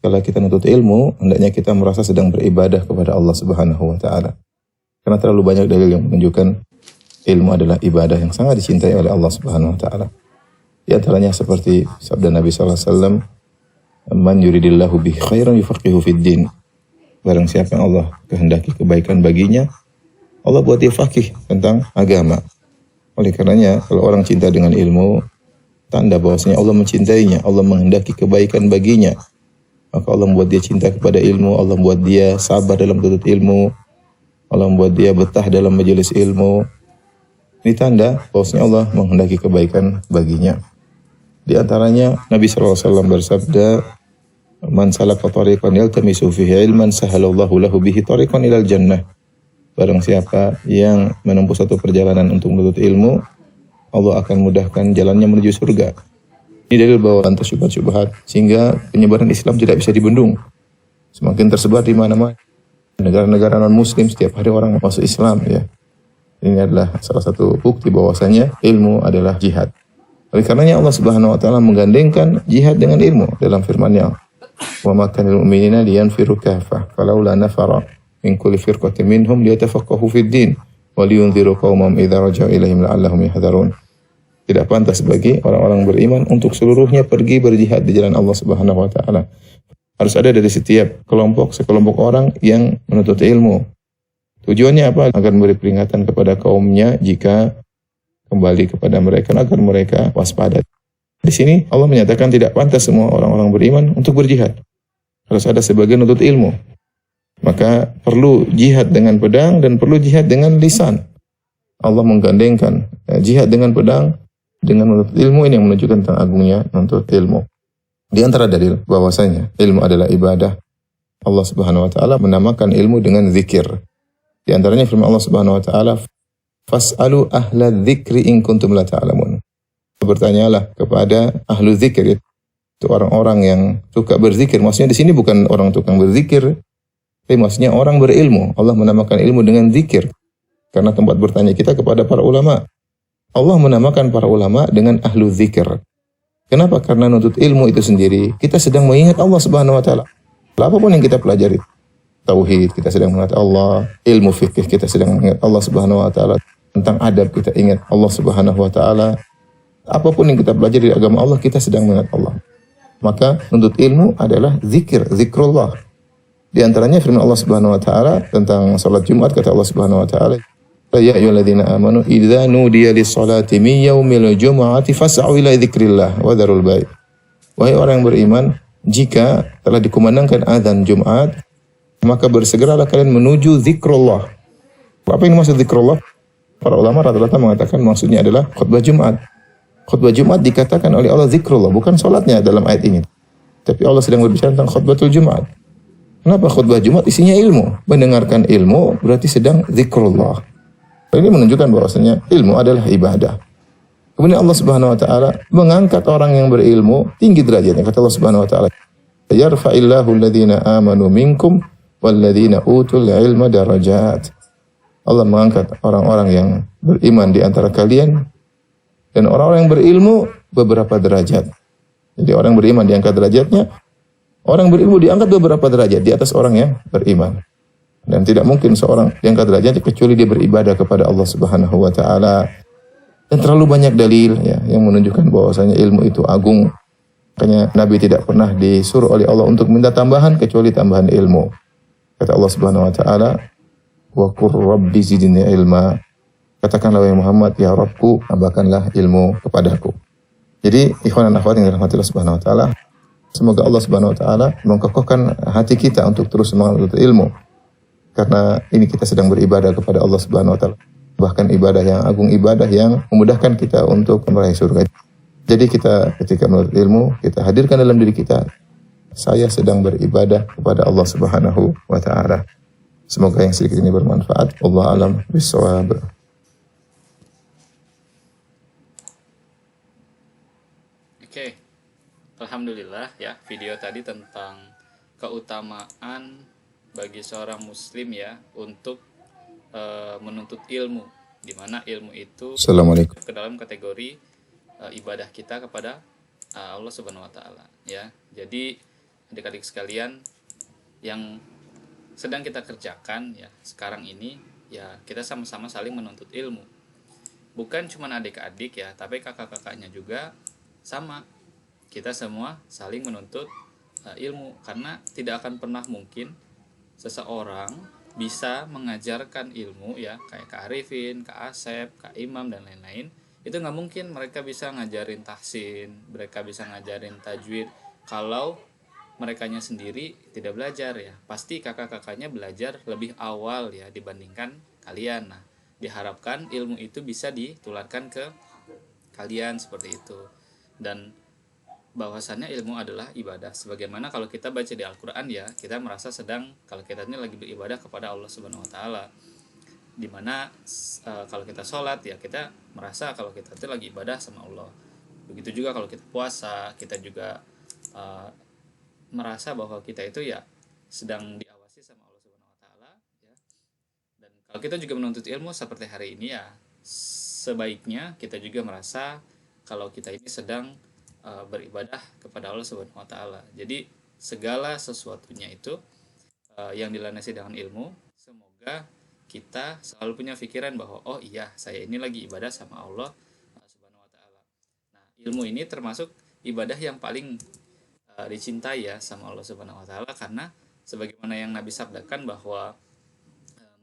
kalau kita menuntut ilmu, hendaknya kita merasa sedang beribadah kepada Allah Subhanahu wa Ta'ala. Karena terlalu banyak dalil yang menunjukkan ilmu adalah ibadah yang sangat dicintai oleh Allah Subhanahu wa Ta'ala. Di antaranya seperti sabda Nabi sallallahu alaihi wasallam, "Man yuridillahu bihi khairan yufaqihu fid din." Barang siapa yang Allah kehendaki kebaikan baginya, Allah buat dia faqih tentang agama. Oleh karenanya, kalau orang cinta dengan ilmu, tanda bahwasanya Allah mencintainya, Allah menghendaki kebaikan baginya. Maka Allah membuat dia cinta kepada ilmu, Allah membuat dia sabar dalam menuntut ilmu, Allah membuat dia betah dalam majelis ilmu. Ini tanda bahwasanya Allah menghendaki kebaikan baginya. Di antaranya Nabi SAW bersabda, "Man salaka tariqan yaltamisu fihi ilman sahalallahu lahu bihi tariqan ilal jannah." Barang siapa yang menempuh satu perjalanan untuk menuntut ilmu, Allah akan mudahkan jalannya menuju surga. Ini dalil bahwa antara syubhat-syubhat sehingga penyebaran Islam tidak bisa dibendung. Semakin tersebar di mana-mana. Negara-negara non-muslim setiap hari orang masuk Islam ya. Ini adalah salah satu bukti bahwasanya ilmu adalah jihad. Oleh karenanya Allah Subhanahu wa Ta'ala menggandengkan jihad dengan ilmu dalam firman-Nya. Wa ma kana lil mu'minina liyanfiru kaffah falaula nafara min kulli firqatin minhum liyatafaqahu fid din wa liyunziru qaumahum idza raja'u ilaihim la'allahum yahdharun. Tidak pantas bagi orang-orang beriman untuk seluruhnya pergi berjihad di jalan Allah Subhanahu wa Ta'ala. Harus ada dari setiap kelompok, sekelompok orang yang menuntut ilmu. Tujuannya apa? Agar memberi peringatan kepada kaumnya jika kembali kepada mereka, agar mereka waspada. Di sini Allah menyatakan tidak pantas semua orang-orang beriman untuk berjihad. Harus ada sebagian menuntut ilmu. Maka perlu jihad dengan pedang dan perlu jihad dengan lisan. Allah menggandengkan jihad dengan pedang dengan menuntut ilmu. Ini yang menunjukkan tentang agungnya menuntut ilmu. Di antara dalil bahwasanya ilmu adalah ibadah, Allah Subhanahu wa Ta'ala menamakan ilmu dengan zikir. Di antaranya firman Allah Subhanahu wa Ta'ala, "Fas'alu ahla dzikri in kuntum la ta'lamun." Bertanyalah kepada ahlu zikir, itu orang-orang yang suka berzikir. Maksudnya di sini bukan orang tukang berzikir Tapi maksudnya orang berilmu. Allah menamakan ilmu dengan zikir. Karena tempat bertanya kita kepada para ulama. Allah menamakan para ulama dengan ahlu zikir. Kenapa? Karena nuntut ilmu itu sendiri, kita sedang mengingat Allah Subhanahu wa taala. Apapun yang kita pelajari, tauhid kita sedang mengingat Allah, ilmu fikih kita sedang mengingat Allah Subhanahu wa taala, tentang adab kita ingat Allah Subhanahu wa taala. Apapun yang kita pelajari di agama Allah, kita sedang mengingat Allah. Maka nuntut ilmu adalah zikir, zikrullah. Di antaranya firman Allah Subhanahu wa taala tentang salat Jumat, kata Allah Subhanahu wa taala, ya ayyuhalladzina amanu idza nudiya lis-salati min yaumil jumu'ati fas'au ila dzikrillah wa dzarul bai'. Wahai orang yang beriman, jika telah dikumandangkan azan Jumat, maka bersegeralah kalian menuju zikrullah. Apa yang dimaksud zikrullah? Para ulama rata-rata mengatakan maksudnya adalah khutbah Jumat. Khutbah Jumat dikatakan oleh Allah zikrullah, bukan salatnya dalam ayat ini. Tapi Allah sedang berbicara tentang khutbatul Jumat. Kenapa khutbah Jumat? Isinya ilmu. Mendengarkan ilmu berarti sedang zikrullah. Ini menunjukkan bahwasanya ilmu adalah ibadah. Kemudian Allah Subhanahu wa taala mengangkat orang yang berilmu tinggi derajatnya. Kata Allah Subhanahu wa taala, "Yarfa'illahu alladhina amanu minkum walladhina utul ilma darajat." Allah mengangkat orang-orang yang beriman di antara kalian dan orang-orang yang berilmu beberapa derajat. Jadi orang beriman diangkat derajatnya, orang berilmu diangkat beberapa derajat di atas orang yang beriman. Dan tidak mungkin seorang diangkat derajatnya kecuali dia beribadah kepada Allah Subhanahu wa taala. Dan terlalu banyak dalil ya yang menunjukkan bahwasanya ilmu itu agung. Makanya Nabi tidak pernah disuruh oleh Allah untuk minta tambahan kecuali tambahan ilmu. Kata Allah Subhanahu wa taala, "Wa qur rabbi zidni ilma." Katakanlah wahai Muhammad, ya Rabbku, tambahkanlah ilmu kepadaku. Jadi ikhwan dan akhwat yang dirahmati Allah Subhanahu wa taala, semoga Allah Subhanahu wa taala mengkokohkan hati kita untuk terus semangat menuntut ilmu. Karena ini kita sedang beribadah kepada Allah Subhanahu wa taala. Bahkan ibadah yang agung, ibadah yang memudahkan kita untuk meraih surga. Jadi kita ketika menuntut ilmu, kita hadirkan dalam diri kita, saya sedang beribadah kepada Allah Subhanahu wa taala. Semoga yang sedikit ini bermanfaat. Allah alam bisawab. Oke. Alhamdulillah ya, video tadi tentang keutamaan bagi seorang muslim ya untuk menuntut ilmu, di mana ilmu itu Assalamualaikum. ke dalam kategori ibadah kita kepada Allah Subhanahu wa taala ya. Jadi adik-adik sekalian yang sedang kita kerjakan ya sekarang ini ya, kita sama-sama saling menuntut ilmu. Bukan cuma adik-adik ya, tapi kakak-kakaknya juga sama. Kita semua saling menuntut ilmu, karena tidak akan pernah mungkin seseorang bisa mengajarkan ilmu ya, kayak Kak Arifin, Kak Asep, Kak Imam dan lain-lain. Itu nggak mungkin mereka bisa ngajarin tahsin, mereka bisa ngajarin tajwid kalau merekanya sendiri tidak belajar ya. Pasti kakak-kakaknya belajar lebih awal ya dibandingkan kalian. Nah, diharapkan ilmu itu bisa ditularkan ke kalian seperti itu. Dan bahwasannya ilmu adalah ibadah. Sebagaimana kalau kita baca di Al-Quran ya, kita merasa sedang kalau kita ini lagi beribadah kepada Allah Subhanahu wa taala. Dimana kalau kita sholat ya, kita merasa kalau kita itu lagi ibadah sama Allah. Begitu juga kalau kita puasa, kita juga merasa bahwa kita itu ya sedang diawasi sama Allah Subhanahu wa taala ya. Dan kalau kita juga menuntut ilmu seperti hari ini ya, sebaiknya kita juga merasa kalau kita ini sedang beribadah kepada Allah Subhanahu wa taala. Jadi segala sesuatunya itu yang dilandasi dengan ilmu, semoga kita selalu punya pikiran bahwa oh iya, saya ini lagi ibadah sama Allah Subhanahu wa taala. Nah, ilmu ini termasuk ibadah yang paling dicintai ya sama Allah Subhanahu wa taala, karena sebagaimana yang Nabi sabdakan bahwa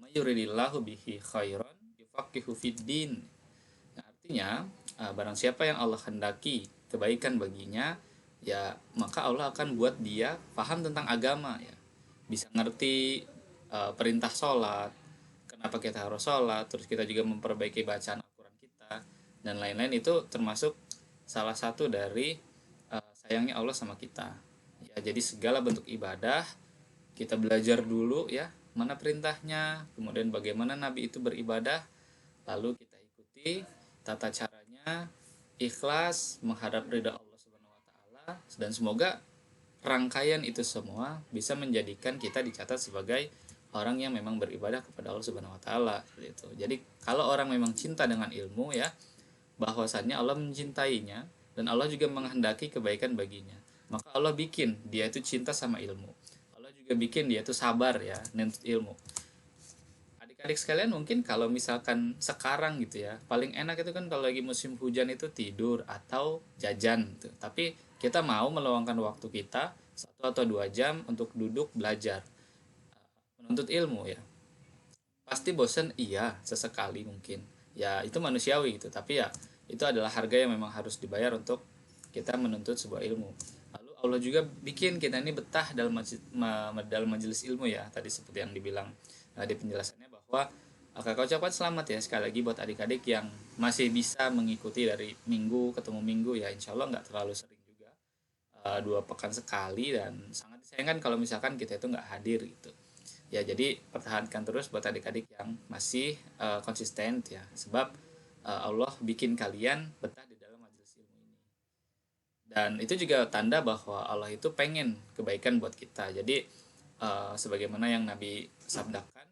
mayuridillahu bihi khairan yufaqihu fiddin. Artinya barang siapa yang Allah hendaki kebaikan baginya ya, maka Allah akan buat dia paham tentang agama ya, bisa ngerti perintah sholat, kenapa kita harus sholat, terus kita juga memperbaiki bacaan Al-Quran kita dan lain-lain. Itu termasuk salah satu dari sayangnya Allah sama kita ya. Jadi segala bentuk ibadah kita belajar dulu ya, mana perintahnya, kemudian bagaimana Nabi itu beribadah, lalu kita ikuti tata caranya, ikhlas menghadap ridha Allah Subhanahu wa taala, dan semoga rangkaian itu semua bisa menjadikan kita dicatat sebagai orang yang memang beribadah kepada Allah Subhanahu wa taala gitu. Jadi kalau orang memang cinta dengan ilmu ya, bahwasannya Allah mencintainya dan Allah juga menghendaki kebaikan baginya. Maka Allah bikin dia itu cinta sama ilmu. Allah juga bikin dia itu sabar ya menuntut ilmu. Adik-adik sekalian, mungkin kalau misalkan sekarang gitu ya, paling enak itu kan kalau lagi musim hujan itu tidur atau jajan gitu. Tapi kita mau meluangkan waktu kita 1 atau 2 jam untuk duduk belajar, menuntut ilmu ya. Pasti bosen, iya, sesekali mungkin. Ya, itu manusiawi gitu, tapi ya itu adalah harga yang memang harus dibayar untuk kita menuntut sebuah ilmu. Lalu Allah juga bikin kita ini betah dalam majelis ilmu ya. Tadi seperti yang dibilang di penjelasannya bahwa kakak ucapkan selamat ya sekali lagi buat adik-adik yang masih bisa mengikuti dari minggu ketemu minggu ya. Insya Allah nggak terlalu sering juga, 2 pekan sekali, dan sangat disayangkan kalau misalkan kita itu nggak hadir gitu. Ya, jadi pertahankan terus buat adik-adik yang masih konsisten ya, sebab Allah bikin kalian betah di dalam majelis ilmu ini. Dan itu juga tanda bahwa Allah itu pengen kebaikan buat kita. Jadi sebagaimana yang Nabi sabdakan,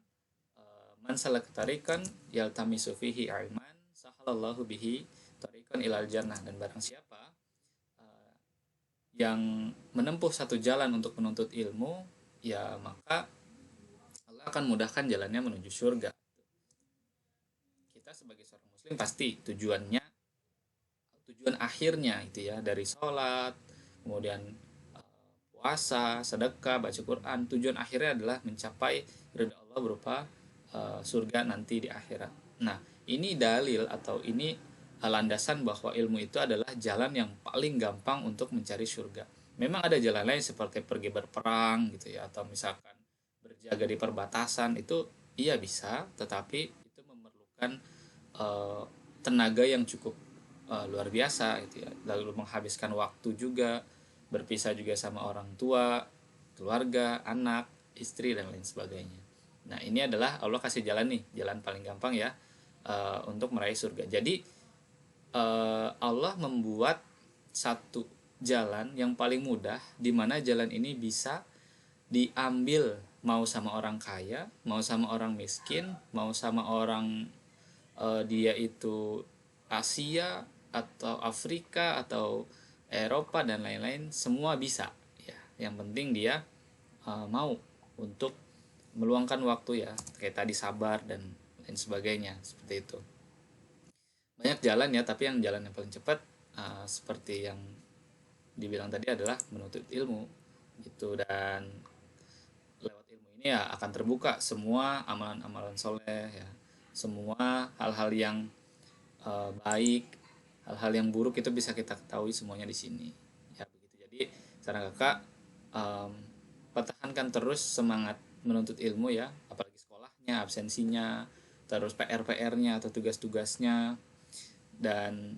man salaka tariqan yaltamisu fihi ilman sahalallahu bihi tariqan ilal jannah. Dan barang siapa yang menempuh satu jalan untuk menuntut ilmu, ya maka Allah akan mudahkan jalannya menuju surga. Kita sebagai seorang muslim pasti tujuan akhirnya itu ya, dari sholat, kemudian puasa, sedekah, baca Quran, tujuan akhirnya adalah mencapai ridha Allah berupa surga nanti di akhirat. Nah, ini dalil atau ini landasan bahwa ilmu itu adalah jalan yang paling gampang untuk mencari surga. Memang ada jalan lain seperti pergi berperang gitu ya, atau misalkan berjaga di perbatasan, itu iya bisa, tetapi itu memerlukan tenaga yang cukup luar biasa gitu ya. Lalu menghabiskan waktu juga, berpisah juga sama orang tua, keluarga, anak, istri, dan lain sebagainya. Nah, ini adalah Allah kasih jalan nih, jalan paling gampang ya untuk meraih surga. Jadi Allah membuat satu jalan yang paling mudah, di mana jalan ini bisa diambil mau sama orang kaya, mau sama orang miskin, mau sama orang dia itu Asia atau Afrika atau Eropa dan lain-lain, semua bisa ya. Yang penting dia mau untuk meluangkan waktu ya, kayak tadi sabar dan lain sebagainya, seperti itu. Banyak jalan ya, tapi yang jalan yang paling cepat seperti yang dibilang tadi adalah menuntut ilmu gitu. Dan lewat ilmu ini ya akan terbuka semua amalan-amalan soleh ya, semua hal-hal yang baik, hal-hal yang buruk itu bisa kita ketahui semuanya di sini ya, begitu. Jadi saran kakak, pertahankan terus semangat menuntut ilmu ya, apalagi sekolahnya, absensinya, terus PR-nya atau tugas-tugasnya. Dan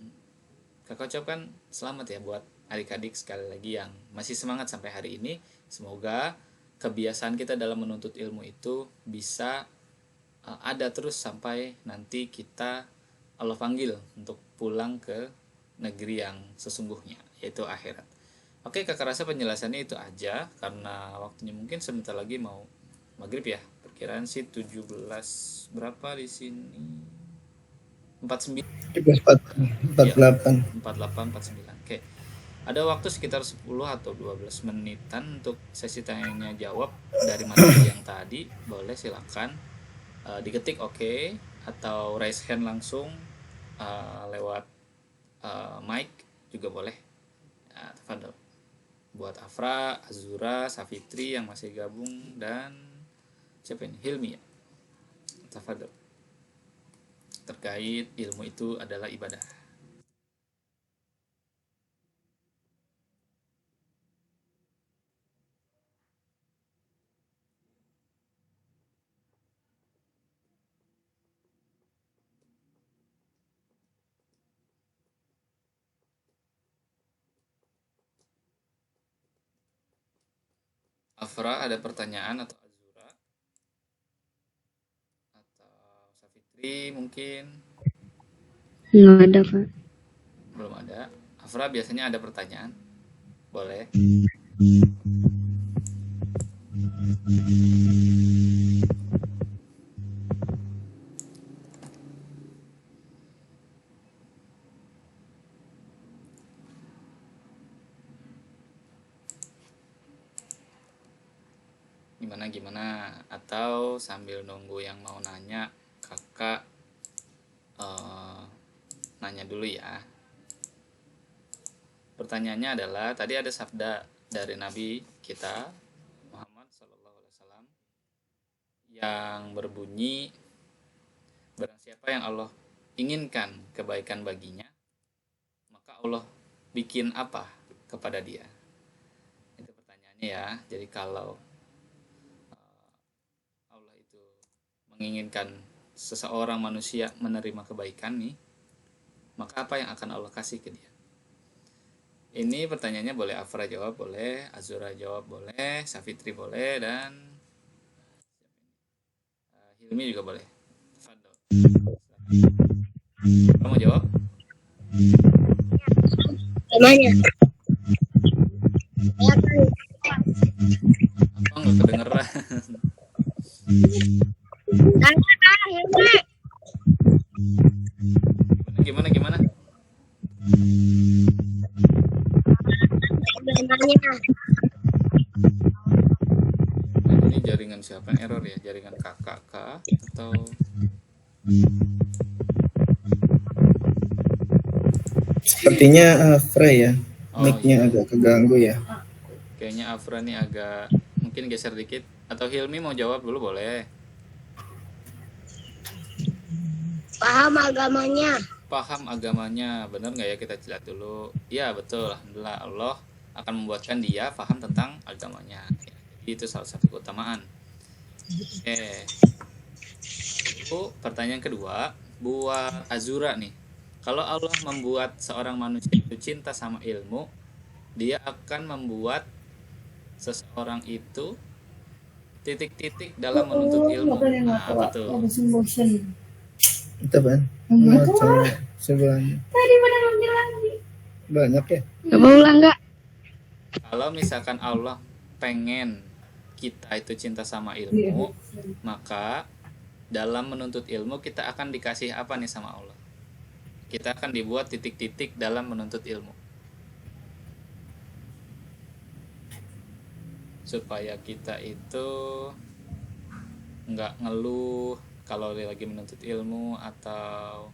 kakak ucapkan selamat ya buat adik-adik sekali lagi yang masih semangat sampai hari ini. Semoga kebiasaan kita dalam menuntut ilmu itu bisa ada terus sampai nanti kita Allah panggil untuk pulang ke negeri yang sesungguhnya, yaitu akhirat. Oke, kakak rasa penjelasannya itu aja, karena waktunya mungkin sebentar lagi mau maghrib ya. Perkiraan sih 17 berapa di sini? 49. 48. 49. Oke. Ada waktu sekitar 10 atau 12 menitan untuk sesi tanya jawab dari materi yang tadi. Boleh silakan diketik oke, atau raise hand langsung lewat mic juga boleh. Tafadhol. Buat Afra, Azura, Safitri yang masih gabung, dan siapa ini? Hilmi ya. Tafadhol. Terkait ilmu itu adalah ibadah. Afra, ada pertanyaan, atau Azura atau Safitri mungkin? Nggak ada, Pak. Belum ada. Afra, biasanya ada pertanyaan? Boleh. Gimana? Atau sambil nunggu yang mau nanya, kakak nanya dulu ya. Pertanyaannya adalah, tadi ada sabda dari Nabi kita Muhammad SAW yang berbunyi, barang siapa yang Allah inginkan kebaikan baginya, maka Allah bikin apa kepada dia? Itu pertanyaannya ya. Jadi kalau Allah itu menginginkan seseorang manusia menerima kebaikan nih, maka apa yang akan Allah kasih ke dia? Ini pertanyaannya boleh Afra jawab, boleh Azura jawab, boleh Safitri boleh, dan Hilmi juga boleh. Fadol. Kamu jawab? Namanya. Apa nggak kedengeran? Gimana? Ini jaringan siapa yang error ya? Jaringan kakak kah? Atau Sepertinya Afra ya. Mic-nya iya. agak keganggu ya. Kayaknya Afra nih agak mungkin geser dikit. Atau Hilmi mau jawab dulu boleh. Paham agamanya. Paham agamanya, benar nggak ya, kita lihat dulu. Ya betul, alhamdulillah Allah akan membuatkan dia paham tentang agamanya. Ya, jadi itu salah satu keutamaan. Oke. Lalu pertanyaan kedua buat Azura nih. Kalau Allah membuat seorang manusia itu cinta sama ilmu, dia akan membuat seseorang itu titik-titik dalam menuntut ilmu. Nah, apa tuh? Itu kan? Macam sebelahnya. Banyak ya? Kalau misalkan Allah pengen kita itu cinta sama ilmu, maka dalam menuntut ilmu kita akan dikasih apa nih sama Allah? Kita akan dibuat titik-titik dalam menuntut ilmu, supaya kita itu nggak ngeluh kalau lagi menuntut ilmu, atau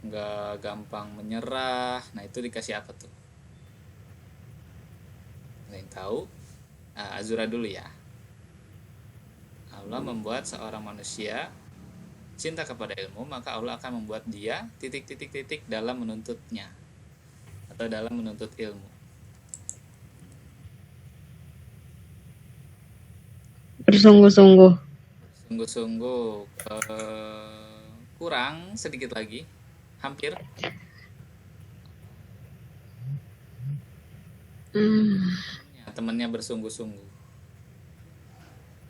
nggak gampang menyerah. Nah, itu dikasih apa tuh? Ada yang tahu? Azura dulu ya. Allah membuat seorang manusia cinta kepada ilmu, maka Allah akan membuat dia titik-titik-titik dalam menuntutnya, atau dalam menuntut ilmu. Bersungguh-sungguh. Sungguh-sungguh, kurang sedikit lagi, hampir. Temannya bersungguh-sungguh.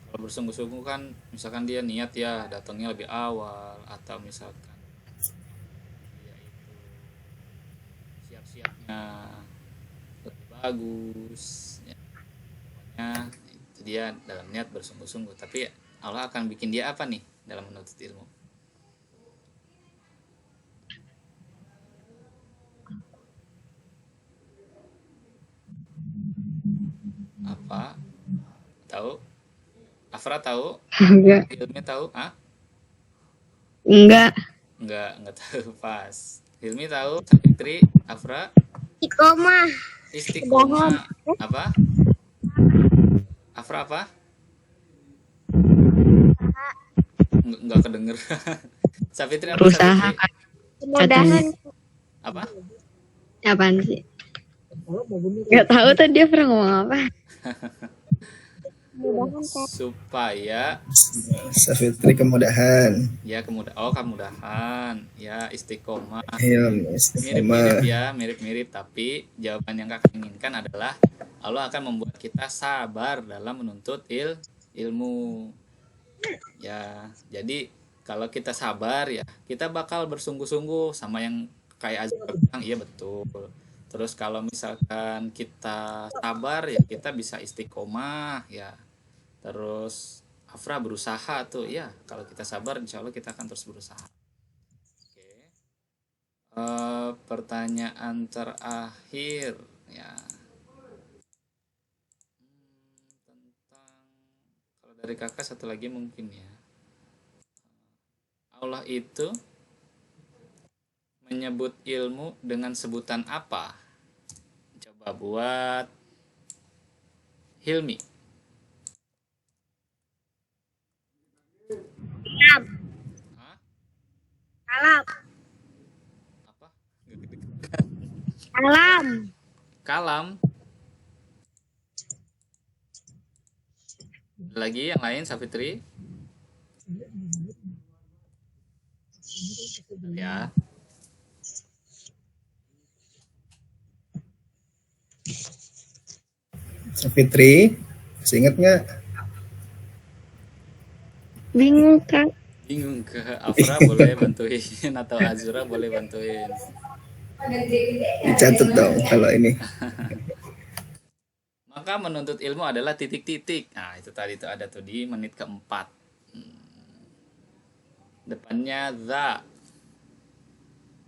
Kalau bersungguh-sungguh kan, misalkan dia niat ya datangnya lebih awal, atau misalkan dia itu siap-siapnya lebih bagus, ya. Pokoknya itu dia dalam niat bersungguh-sungguh. Tapi Allah akan bikin dia apa nih dalam menuntut ilmu? Apa? Tahu? Afra tahu? Enggak. Hilmi tahu? Enggak. Enggak tahu. Pas. Hilmi tahu? Fitri, Afra? Istiqomah. Apa? Afra apa? Enggak kedenger. Safitri apa? Berusaha. Kemudahan. Apa? Apaan sih? Enggak tahu tadi dia pernah ngomong apa. Supaya Safitri kemudahan. ya kemudahan ya, istiqomah. Mirip-mirip tapi jawaban yang kakak inginkan adalah Allah akan membuat kita sabar dalam menuntut ilmu ya. Jadi kalau kita sabar ya, kita bakal bersungguh-sungguh sama yang kayak Azra bilang. Iya betul, Terus kalau misalkan kita sabar ya kita bisa istiqomah ya. Terus Afra berusaha tuh ya. Kalau kita sabar insya Allah kita akan terus berusaha. Oke. Pertanyaan terakhir ya. Tentang kalau dari kakak satu lagi mungkin ya. Allah itu menyebut ilmu dengan sebutan apa? Coba buat Hilmi. Kalam. Hah? Kalam. Apa? Kalam. Kalam. Lagi yang lain, Safitri? Ya. Fitri, masih ingat nggak? Bingung, Kak. Bingung ke Afra boleh bantuin atau Azura boleh bantuin. Dicatat dong kalau ini. Maka menuntut ilmu adalah titik-titik. Nah, itu tadi tuh ada tuh di menit keempat. Depannya za.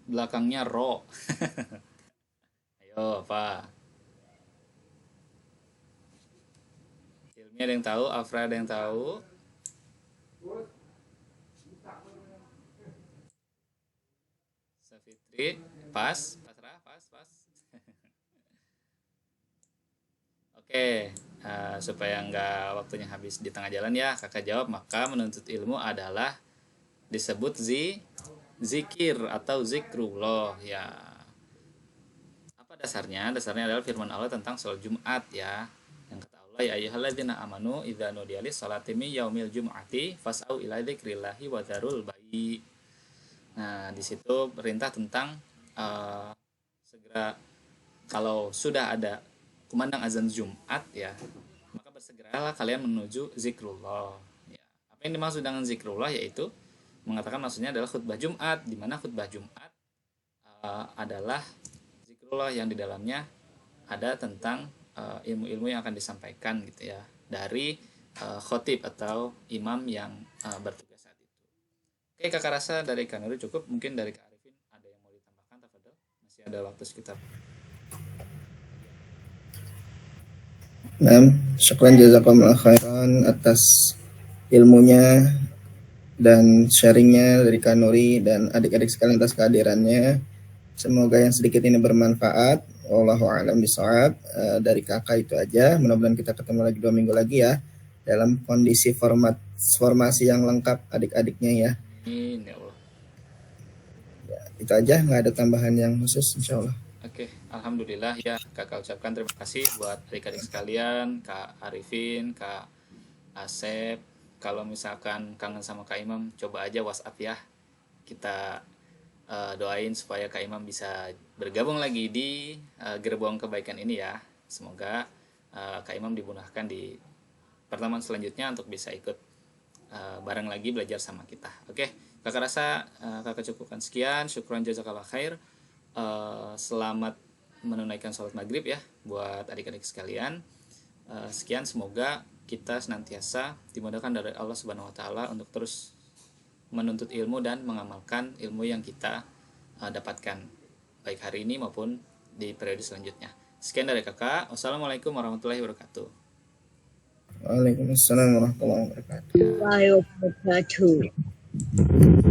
Belakangnya ro. Ayo, apa? Ilmi ada yang tahu, Afra ada yang tahu. Safitri, pas, pasrah, pas. Oke, supaya nggak waktunya habis di tengah jalan ya, kakak jawab. Maka menuntut ilmu adalah disebut zikir atau zikrullah ya. Apa dasarnya? Dasarnya adalah firman Allah tentang sholat Jumat ya. Yang kata Allah, ya ayyuhalladzina amanu idza nudiya lis-sholati min yaumil jum'ati fas'au ila dzikrillahi wa dzarul bai'. Nah, di situ perintah tentang segera kalau sudah ada kumandang azan Jumat ya, maka bersegeralah kalian menuju zikrullah ya. Apa yang dimaksud dengan zikrullah yaitu mengatakan maksudnya adalah khutbah Jumat, di mana khutbah Jumat adalah zikrullah yang di dalamnya ada tentang ilmu-ilmu yang akan disampaikan gitu ya dari khotib atau imam yang bertugas saat itu. Oke, kakak rasa dari Kak Nurul cukup. Mungkin dari Kak Arifin ada yang mau ditambahkan, tafadhol. Masih ada waktu sekitar. Nah, syukran jazakumullah khairan atas ilmunya dan sharingnya dari Kak Nuri dan adik-adik sekalian atas kehadirannya. Semoga yang sedikit ini bermanfaat. Wallahu a'lam bishawab. Dari kakak itu aja. Mudah-mudahan kita ketemu lagi 2 minggu lagi ya dalam kondisi formasi yang lengkap adik-adiknya ya. Amin ya Allah. Ya, itu aja, nggak ada tambahan yang khusus insya Allah. Oke, alhamdulillah ya, kakak ucapkan terima kasih buat adik-adik sekalian, Kak Arifin, Kak Asep. Kalau misalkan kangen sama Kak Imam, coba aja WhatsApp ya. Kita doain supaya Kak Imam bisa bergabung lagi di gerbong kebaikan ini ya. Semoga Kak Imam dimudahkan di pertemuan selanjutnya untuk bisa ikut bareng lagi belajar sama kita. Oke, kakak rasa kakak cukupkan sekian. Syukran jazakallah khair. Selamat menunaikan sholat maghrib ya buat adik-adik sekalian. Sekian, semoga kita senantiasa dimudahkan dari Allah Subhanahu wa taala untuk terus menuntut ilmu dan mengamalkan ilmu yang kita dapatkan baik hari ini maupun di periode selanjutnya. Sekian dari kakak. Wassalamualaikum warahmatullahi wabarakatuh. Waalaikumsalam warahmatullahi wabarakatuh. Wabarakatuh.